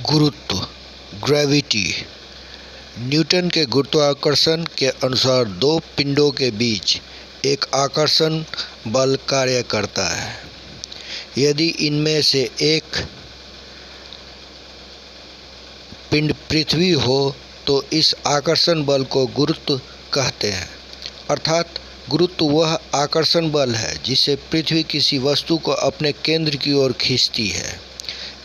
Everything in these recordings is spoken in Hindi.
गुरुत्व ग्रेविटी। न्यूटन के गुरुत्वाकर्षण के अनुसार दो पिंडों के बीच एक आकर्षण बल कार्य करता है। यदि इनमें से एक पिंड पृथ्वी हो तो इस आकर्षण बल को गुरुत्व कहते हैं। अर्थात गुरुत्व वह आकर्षण बल है जिससे पृथ्वी किसी वस्तु को अपने केंद्र की ओर खींचती है।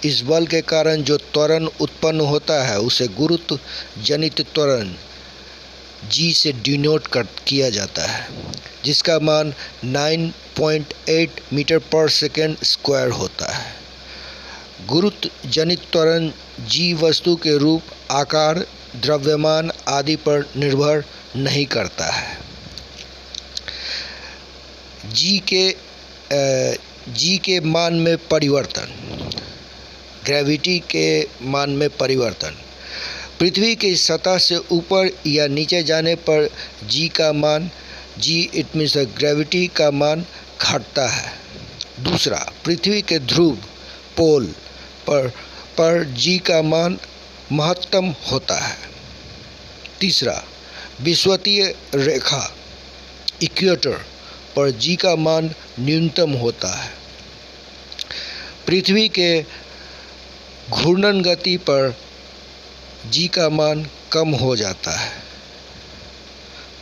इस बल के कारण जो त्वरण उत्पन्न होता है उसे गुरुत्व जनित त्वरण g से डिनोट किया जाता है, जिसका मान 9.8 मीटर पर सेकेंड स्क्वायर होता है। गुरुत्व जनित त्वरण g वस्तु के रूप, आकार, द्रव्यमान आदि पर निर्भर नहीं करता है। g के मान में परिवर्तन, ग्रेविटी के मान में परिवर्तन। पृथ्वी की सतह से ऊपर या नीचे जाने पर g का मान इट मीन्स ग्रेविटी का मान घटता है। दूसरा, पृथ्वी के ध्रुव पोल पर g का मान महत्तम होता है। तीसरा, विषुवतीय रेखा इक्वेटर पर g का मान न्यूनतम होता है। पृथ्वी के घूर्णन गति पर g का मान कम हो जाता है।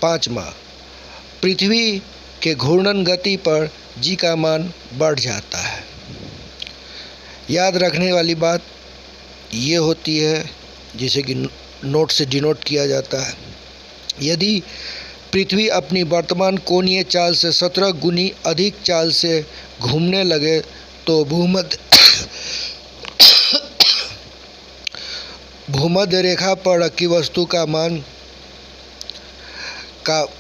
पाँचवा, पृथ्वी के घूर्णन गति पर g का मान बढ़ जाता है। याद रखने वाली बात ये होती है, जिसे कि नोट से डिनोट किया जाता है। यदि पृथ्वी अपनी वर्तमान कोणीय चाल से 17 गुनी अधिक चाल से घूमने लगे तो भूमध्य रेखा पर रखी वस्तु का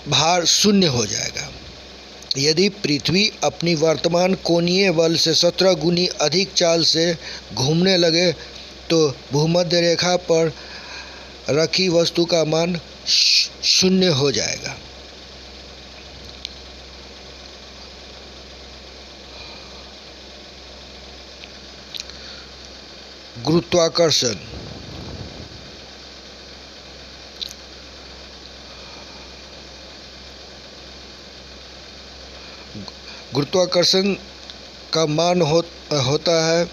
भार शून्य हो जाएगा। यदि पृथ्वी अपनी वर्तमान कोणीय बल से 17 गुनी अधिक चाल से घूमने लगे तो भूमध्य रेखा पर रखी वस्तु का मान शून्य हो जाएगा। गुरुत्वाकर्षण। गुरुत्वाकर्षण का मान होता है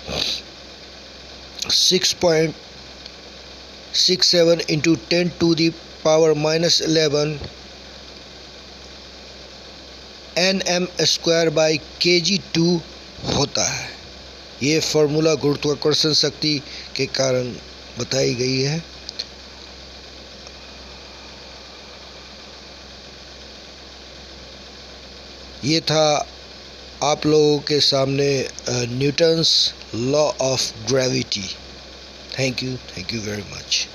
6.67 into 10 to the power -11 Nm square by kg2 होता है। ये फॉर्मूला गुरुत्वाकर्षण शक्ति के कारण बताई गई है। ये था आप लोगों के सामने Newton's law of gravity. Thank you very much.